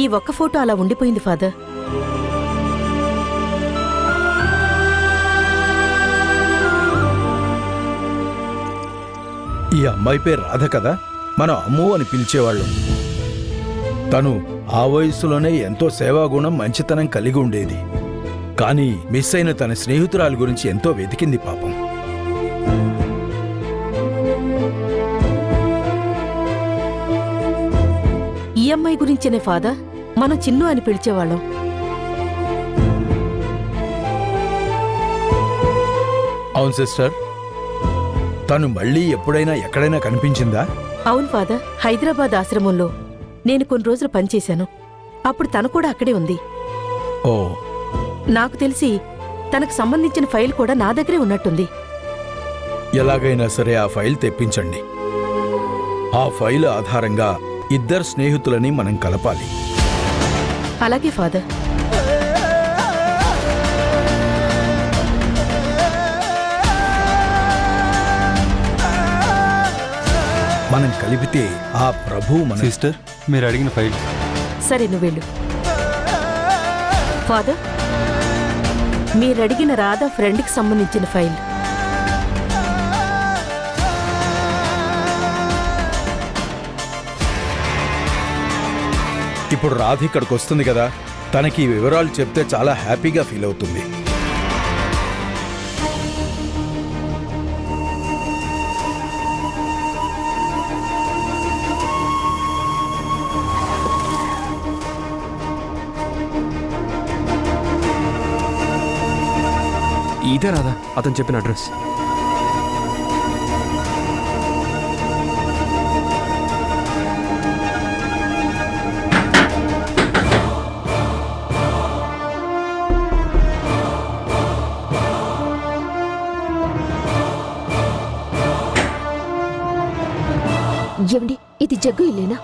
ఈ ఒక్క ఫోటో అలా ఉండిపోయింది ఫాదర్. ఈ అమ్మాయి పేరు రాధ కదా? మనం అమ్ము అని పిలిచేవాళ్ళం. తను ఆ వయసులోనే ఎంతో సేవాగుణం, మంచితనం కలిగి ఉండేది. కానీ మిస్ అయిన తన స్నేహితురాలి గురించి ఎంతో వెతికింది పాపం. ఈ అమ్మాయి గురించేనే ఫాదర్ మనం చిన్ను అని పిలిచేవాళ్ళం. అవును సిస్టర్. తను మళ్ళీ ఎప్పుడైనా ఎక్కడైనా కనిపించిందా? అవును ఫాదర్, హైదరాబాద్ ఆశ్రమంలో నేను కొన్ని రోజులు పనిచేశాను. అప్పుడు తను కూడా అక్కడే ఉంది. ఓ, నాకు తెలిసి తనకు సంబంధించిన ఫైల్ కూడా నా దగ్గరే ఉన్నట్టుంది. ఎలాగైనా సరే ఆ ఫైల్ తెప్పించండి. ఆ ఫైల్ ఆధారంగా ఇద్దరు స్నేహితులని మనం కలపాలి. అలాగే ఫాదర్. మనం కలిపితే ఆ ప్రభువు మన సిస్టర్, మీరు అడిగిన ఫైల్. సరే, నువ్వు వెళ్ళు. ఫాదర్, మీరడిగిన రాధా ఫ్రెండ్కి సంబంధించిన ఫైల్. ఇప్పుడు రాధ ఇక్కడికి వస్తుంది కదా, తనకి ఈ వివరాలు చెప్తే చాలా హ్యాపీగా ఫీల్ అవుతుంది. ఇదే రాదా అతను చెప్పిన అడ్రస్? ఏమండి, ఇది జగ్గు ఇల్లేనా?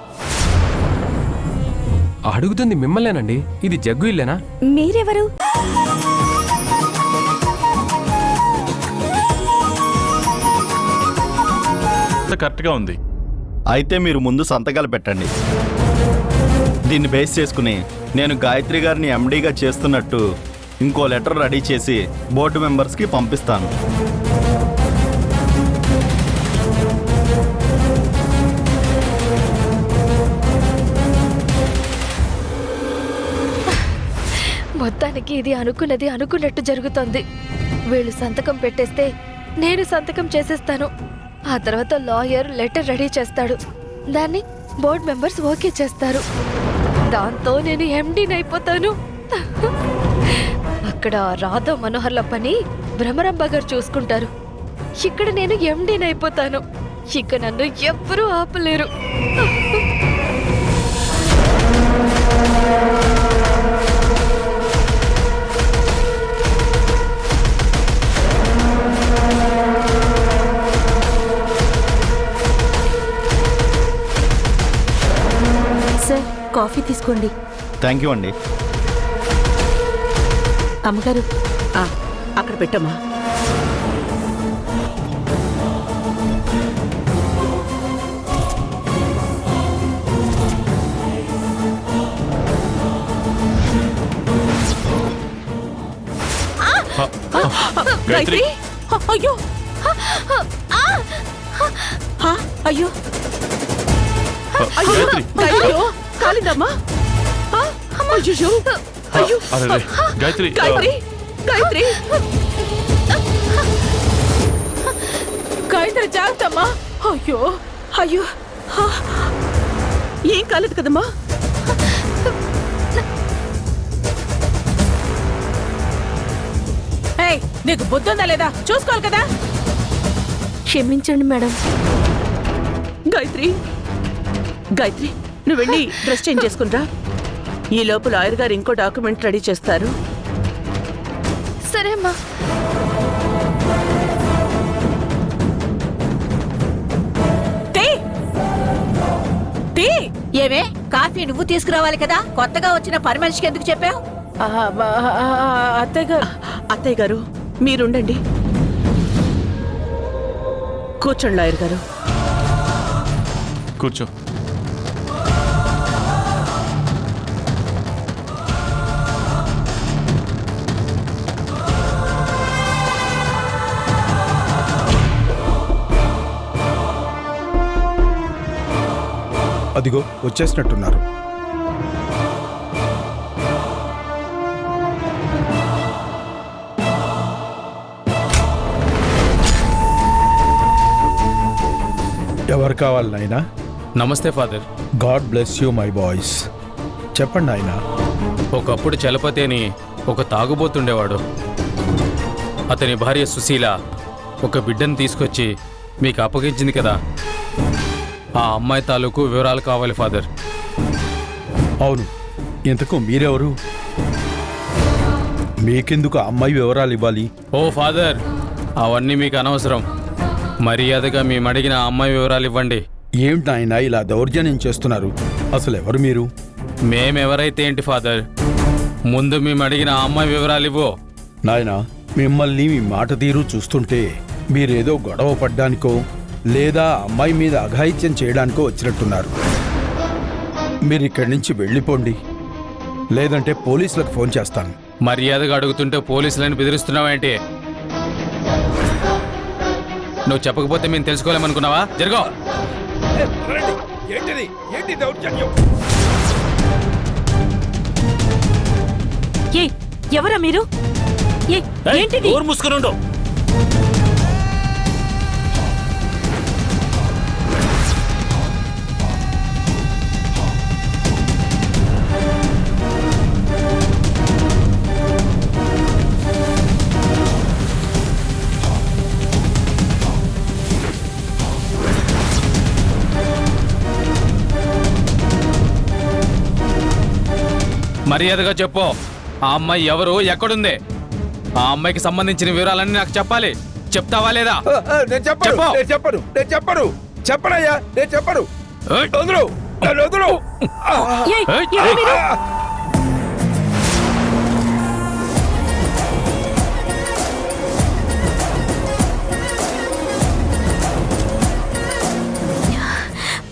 అడుగుతుంది మిమ్మల్నేనండి. ఇది జగ్గు ఇల్లేనా? మీరెవరు? కరెక్ట్గా ఉంది. అయితే మీరు ముందు సంతకాలు పెట్టండి. దీన్ని బేస్ చేసుకుని నేను గాయత్రి గారిని ఎండీగా చేస్తున్నట్టు ఇంకో లెటర్ రెడీ చేసి బోర్డు మెంబర్స్కి పంపిస్తాను. మొత్తానికి ఇది అనుకున్నది అనుకున్నట్టు జరుగుతోంది. వీళ్ళు సంతకం పెట్టేస్తే నేను సంతకం చేసేస్తాను. ఆ తర్వాత లాయర్ లెటర్ రెడీ చేస్తాడు. దాన్ని బోర్డ్ మెంబర్స్ ఓకే చేస్తారు. దాంతో నేను ఎండీని అయిపోతాను. అక్కడ రాధా మనోహర్ల పని భ్రమరంబ గారు చూసుకుంటారు. ఇక్కడ నేను ఎండీని అయిపోతాను. ఇక నన్ను ఎవ్వరూ ఆపలేరు. సార్, కాఫీ తీసుకోండి. థ్యాంక్ యూ అండి. అమ్మగారు, అక్కడ పెట్టమ్మా. గాయత్రి, అయ్యో అయ్యో గాయత్రి, అయ్యో కాలిందమ్మా. అయ్యో అయ్యో అరే గాయత్రి, గాయత్రి గాయత్రి గాయత్రి జాగ్రత్తమ్మా. అయ్యో అయ్యో ఏం కాలేదు కదమ్మా. నీకు బుద్ధుందా లేదా చూసుకోవాలి కదా. క్షమించండి మేడం. గాయత్రి గాయత్రి, నువ్వు వెళ్ళి డ్రెస్ చేంజ్ చేసుకునిరా. ఈ లోపు లాయర్ గారు ఇంకో డాక్యుమెంట్ రెడీ చేస్తారు. సరే అమ్మా. ఏమే, కాఫీ నువ్వు తీసుకురావాలి కదా. కొత్తగా వచ్చిన పని మనిషికి ఎందుకు చెప్పావు? అత్తయ్య గారు మీరుండండి. కూర్చోండి లాయర్ గారు. కూర్చో. అదిగో వచ్చేసినట్టున్నారు. ఎవరు కావాలి నాయనా? నమస్తే father. God bless you my boys. చెప్పండి నాయనా. ఒకప్పుడు చలపతి అని ఒక తాగుబోతుండేవాడు. అతని భార్య సుశీల ఒక బిడ్డను తీసుకొచ్చి మీకు అప్పగించింది కదా. ఆ అమ్మాయి తాలూకు వివరాలు కావాలి ఫాదర్. అవును, ఇంతకు మీరెవరు? మీకెందుకు ఆ అమ్మాయి వివరాలు ఇవ్వాలి? ఓ ఫాదర్, అవన్నీ మీకు అనవసరం. మర్యాదగా మేము అడిగిన ఆ అమ్మాయి వివరాలు ఇవ్వండి. ఏమిటి నాయన ఇలా దౌర్జన్యం చేస్తున్నారు? అసలు ఎవరు మీరు? మేమెవరైతే ఏంటి ఫాదర్, ముందు మేము అడిగిన ఆ అమ్మాయి వివరాలు ఇవ్వు. నాయన, మిమ్మల్ని మీ మాట తీరు చూస్తుంటే మీరేదో గొడవ పడ్డానికో లేదా అమ్మాయి మీద అఘాయిత్యం చేయడానికో వచ్చినట్టున్నారు. మీరు ఇక్కడి నుంచి వెళ్ళిపోండి, లేదంటే పోలీసులకు ఫోన్ చేస్తాను. మర్యాదగా అడుగుతుంటే పోలీసులను బెదిరిస్తున్నావేంటి? నువ్వు చెప్పకపోతే మేము తెలుసుకోలేమనుకున్నావా? జరగో. ఏయ్, ఎవరా మీరు? ఏయ్, ఏంటిది? నోరు మూసుకుని ఉండు. మర్యాదగా చెప్పు, ఆ అమ్మాయి ఎవరు, ఎక్కడుంది? ఆ అమ్మాయికి సంబంధించిన వివరాలన్నీ నాకు చెప్పాలి. చెప్తావా లేదా? నేను చెప్పను చెప్పనయ్యా, నేను చెప్పను. వదులు, నన్ను వదులు. ఏయ్, ఎవరు మీరు?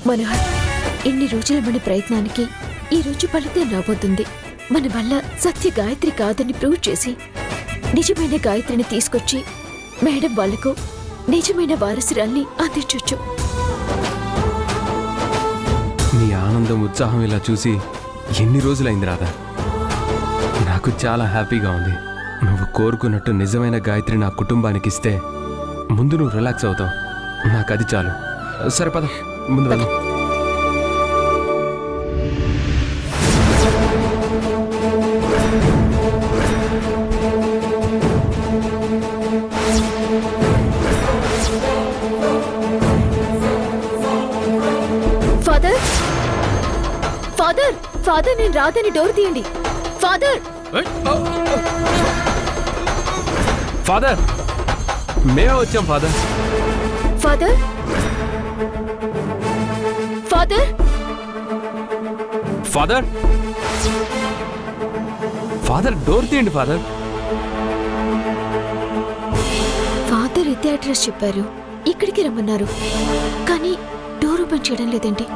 మనోహర్, ఇన్ని రోజుల మన ప్రయత్నానికి ఈ రోజు ఫలితం రాబోతుంది. మన వల్ల సత్య గాయత్రి కాదని ప్రూవ్ చేసి నిజమైన గాయత్రిని తీసుకొచ్చి మేడం వాళ్లకు నిజమైన వారసురాల్ని అందించొచ్చు. నీ ఆనందం, ఉత్సాహం ఇలా చూసి ఎన్ని రోజులైంది రాధా. నాకు చాలా హ్యాపీగా ఉంది. నువ్వు కోరుకున్నట్టు నిజమైన గాయత్రి నా కుటుంబానికి ఇస్తే ముందు నువ్వు రిలాక్స్ అవుతావు. నాకు అది చాలు. సరే పద, ముందు వెళ్దాం. ఫాదర్, ఫాదర్, ఫాదర్, నేను రాదని డోర్ తీయండి. ఫాదర్, ఫాదర్, మేమే వచ్చాం father. Father, father, father, father, door తీయండి ఫాదర్. ఫాదర్ ఇదే అడ్రస్ చెప్పారు, ఇక్కడికి రమ్మన్నారు, కానీ డోర్ ఓపెన్ చేయడం లేదేంటి?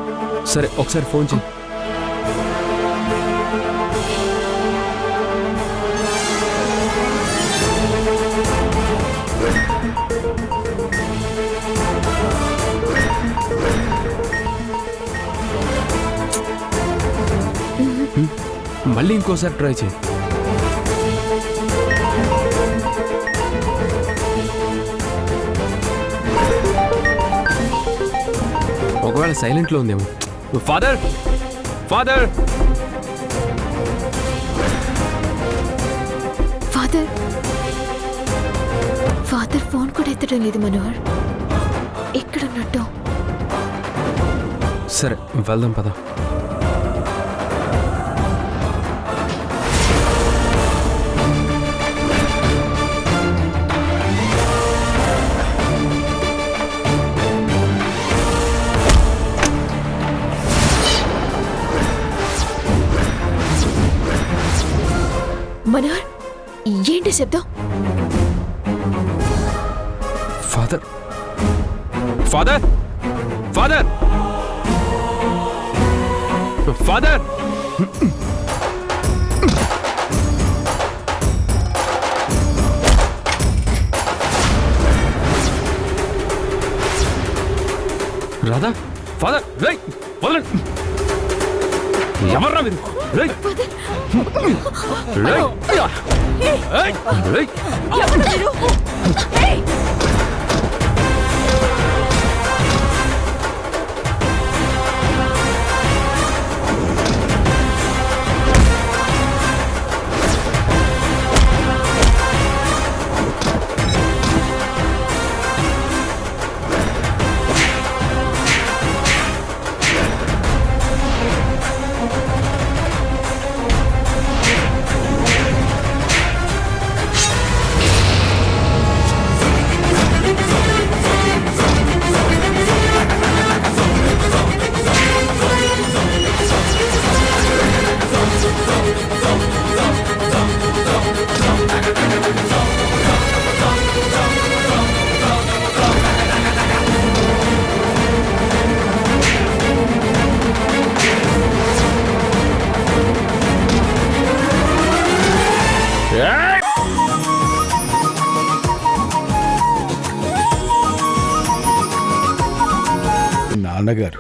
సరే ఒకసారి ఫోన్ చేయి. మళ్ళీ ఇంకోసారి ట్రై చేయి. ఒకవేళ సైలెంట్లో ఉందేమో. Father, father, father, father phone కూడా ఎత్తడం లేదు మనోహర్. ఎక్కడున్నట్టు? సరే వెళ్దాం పద. మనోహర్, ఏంటి శబ్దం? Father, father, father, father, Radha, father, రేయ్ వదలండి. ఎవర్రా మీరు? రేయ్, రేయ్, రేయ్, ఎవరు మీరు? ఏయ్! నాన్నగారు,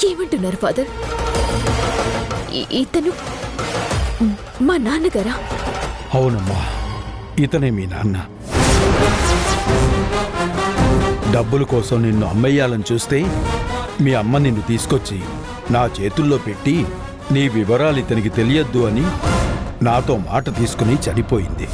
ఏమంటున్నారు ఫాదర్? ఇతను మా నాన్నగారా? అవునమ్మా, ఇతనే మీ నాన్న. డబ్బుల కోసం నిన్ను అమ్మేయాలని చూస్తే మీ అమ్మ నిన్ను తీసుకొచ్చి నా చేతుల్లో పెట్టి నీ వివరాలు ఇతనికి తెలియద్దు అని నాతో మాట తీసుకుని చనిపోయింది.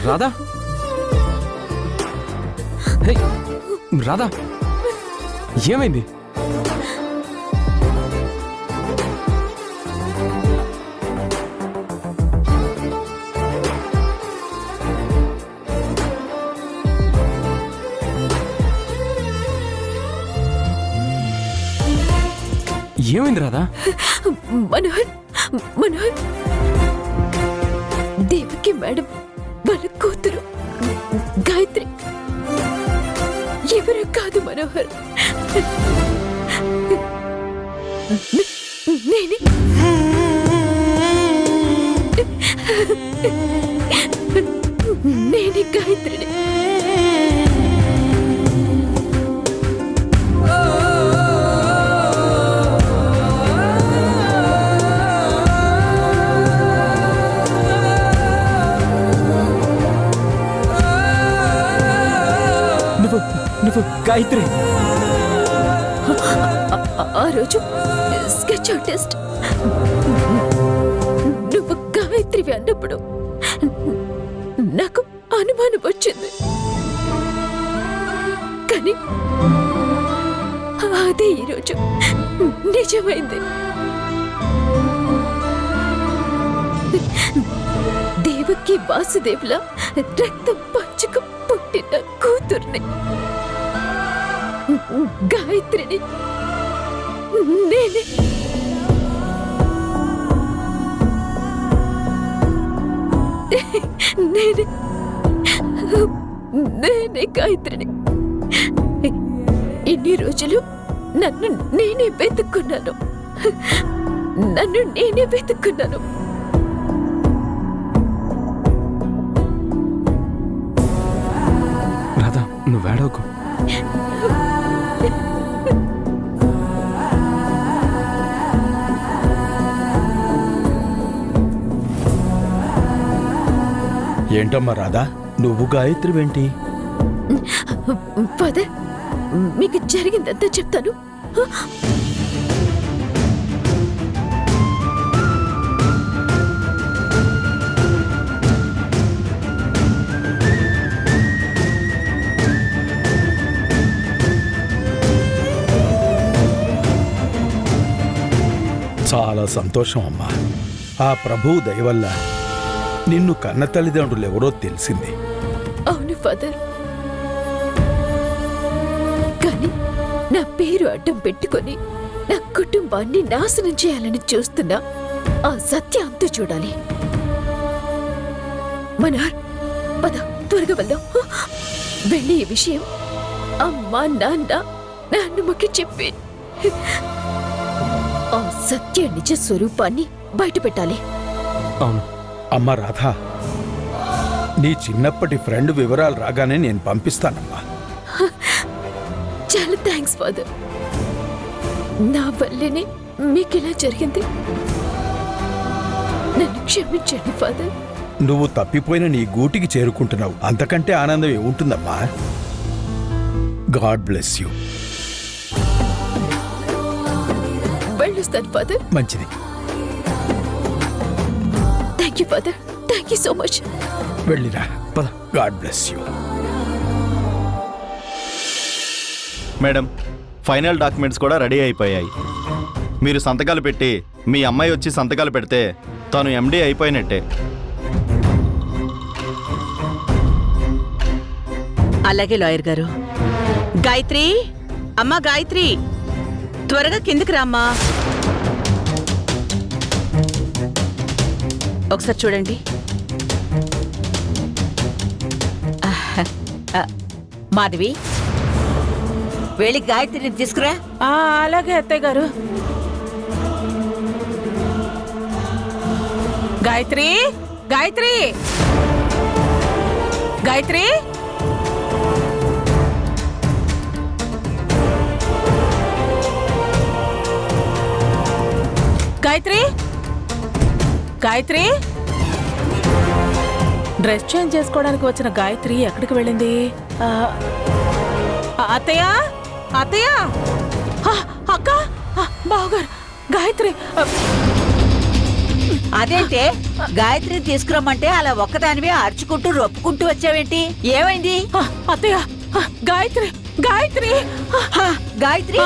రాధా, హే, రాధా, ఏమైంది? ఏమైంది రాధా? మనోహర్, మనోహర్, దేవికి మేడం వాళ్ళ కూతురు గాయత్రి ఎవరు కాదు మనోహర్, నేనే. నేనే గాయత్రిని. నువ్వు గాయత్రి? ఆ రోజు స్కెచ్ ఆర్టిస్ట్ నువ్వు గాయత్రివి అన్నప్పుడు నాకు అనుమానం వచ్చింది. కానీ అదే ఈరోజు నిజమైంది. దేవకి వాసుదేవుల రక్తం పంచుకు పుట్టిన కూతుర్ని గాయత్రిని నేనే. నేనే నేనే గాయత్రిని. ఇన్ని రోజులు నన్ను నేనే వెతుక్కున్నాను. నన్ను నేనే వెతుక్కున్నాను. రాధా, నువ్వు ఏడవకు. ఏంటమ్మా రాధా, నువ్వు గాయత్రివేంటి? ఫాదర్, మీకు జరిగిందంతా చెప్తాను. చాలా సంతోషం అమ్మా. ఆ ప్రభువు దయ వల్ల నిన్ను కన్న తల్లిదండ్రులు ఎవరో తెలిసింది. అవును ఫాదర్, కానీ నా పేరు అడ్డం పెట్టుకొని నా కుటుంబాన్ని నాశనం చేయాలని చూస్తున్నా ఆ సత్య అంతు చూడాలి. మనోహర్, పద, త్వరగా వెళ్దాం. వెళ్ళి ఈ విషయం అమ్మా నాన్న నాన్నమ్మకి చెప్పి ఆ సత్య నిజ స్వరూపాన్ని బయట పెట్టాలి. అవును అమ్మా రాధా, నీ చిన్నప్పటి ఫ్రెండ్ వివరాలు రాగానే నేను పంపిస్తానమ్మా. చాలా థ్యాంక్స్ ఫాదర్. నా వల్లనే మీకు ఇలా జరిగింది. నన్ను క్షమించండి ఫాదర్. నువ్వు తప్పిపోయిన నీ గూటికి చేరుకుంటున్నావు. అంతకంటే ఆనందం ఏముంటుందమ్మా? God bless you. వెళ్ళొస్తాను ఫాదర్. మంచిది. Thank you father. Thank you so much. వెళ్ళిరా, పద. God bless you. Madam, final documents కూడా రెడీ అయిపోయాయి. మీరు సంతకాలు పెట్టి మీ అమ్మాయి వచ్చి సంతకాలు పెడితే తను ఎండీ అయిపోయినట్టే. అలాగే లాయర్ గారు. గాయత్రి, అమ్మా గాయత్రి, త్వరగా కిందకి రామ్మా. ఒకసారి చూడండి. మాధవి, వెళ్ళి గాయత్రిని తీసుకురా. అలాగే అత్తయ్య గారు. గాయత్రి, గాయత్రి, గాయత్రి. గాయత్రి, గాయత్రి. డ్రెస్ చేంజ్ చేసుకోవడానికి వచ్చిన గాయత్రి ఎక్కడికి వెళ్ళింది? అత్తయ్య, అత్తయ్య, అక్క, బావగారు, గాయత్రి. అదేంటే గాయత్రిని తీసుకురమ్మంటే అలా ఒక్కదానివే అరుచుకుంటూ రొప్పుకుంటూ వచ్చావేంటి? ఏమైంది? అత్తయ్య, గాయత్రి, గాయత్రి, గాయత్రి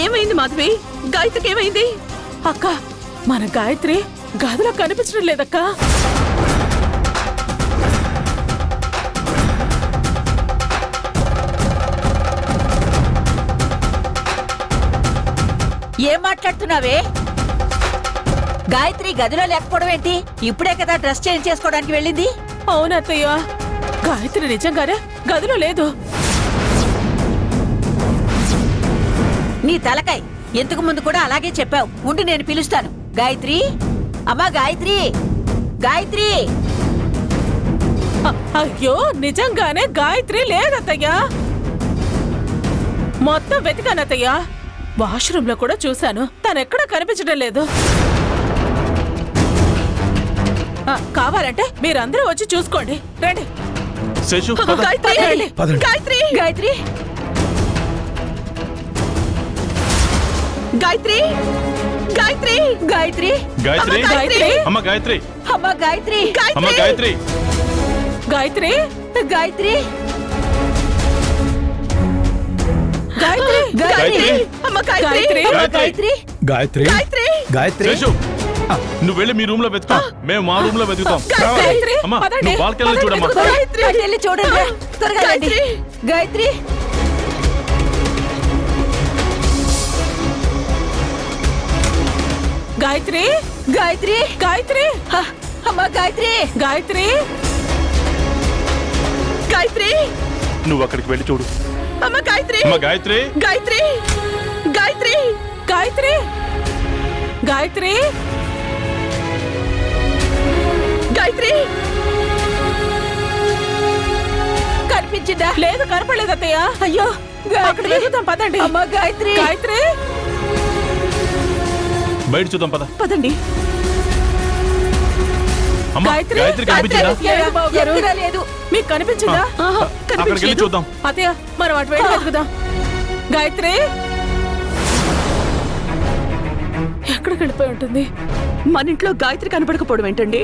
ఏమైంది మాధవి? గాయత్రికి ఏమైంది? అక్క, మన గాయత్రి గదిలో కనిపించడం లేదక్క. ఏం మాట్లాడుతున్నావే? గాయత్రి గదిలో లేకపోవడం ఏంటి? ఇప్పుడే కదా డ్రెస్ చేంజ్ చేసుకోవడానికి వెళ్ళింది. అవునత్తయ్య, గాయత్రి నిజంగానే గదిలో లేదు. నీ తలకాయ్, ఇంతకు ముందు కూడా అలాగే చెప్పావు. ఉండి నేను పిలుస్తాను. గాయత్రి, అమ్మా గాయత్రి, గాయత్రి. అయ్యో, నిజంగానే గాయత్రి లేదత్తయ్య. మొత్తం వెతికానత్తయ్య. వాష్రూమ్ లో కూడా చూశాను, తనెక్కడా కనిపించడం లేదు. కావాలంటే మీరందరూ వచ్చి చూసుకోండి. రండి. శేషు, గాయత్రి, గాయత్రి, గాయత్రి, గాయత్రి, గాయత్రి, గాయత్రి, గాయత్రి, గాయత్రి, అమ్మ గాయత్రి, అమ్మా గాయత్రి, అమ్మ గాయత్రి, గాయత్రి, గాయత్రి, గాయత్రి, గాయత్రి, అమ్మ గాయత్రి, గాయత్రి, గాయత్రి, గాయత్రి, గాయత్రి. శేషు, నువ్వు వెళ్ళి మీ రూమ్ లో వెతుకో, మేము మా రూమ్ లో వెతుకుతాం. గాయత్రి, అమ్మా, పదండి, నువ్వు బాల్కనీలో చూడమ్మా. గాయత్రి, వెళ్ళి చూడండి. త్వరగా రండి. గాయత్రి, గాయత్రి, గాయత్రి, గాయత్రి, అమ్మా గాయత్రి, గాయత్రి, గాయత్రి, నువ్వు అక్కడికి వెళ్ళి చూడు. అమ్మ గాయత్రి, అమ్మ గాయత్రి, గాయత్రి, గాయత్రి, గాయత్రి, గాయత్రి, గాయత్రి. కనిపించిందా? లేదు, కనపడలేదు అత్తయ్య. అయ్యో, అక్కడ వెతుకుతాం, పదండి. అమ్మా గాయత్రి, గాయత్రి, బయట చూద్దాం పద. పదండి. అమ్మ గాయత్రి, గాయత్రి కనిపించిందా? లేదు బావగారు. ఎక్కడా లేదు. మీకు కనిపించిందా? అక్కడికి వెళ్ళి చూద్దాం. అత్తయ్య, మనం అటు వెళ్ళి వెతుకుదాం. గాయత్రి ఎక్కడికి వెళ్ళిపోయి ఉంటుంది? మన ఇంట్లో గాయత్రి కనపడకపోవడం ఏంటండి?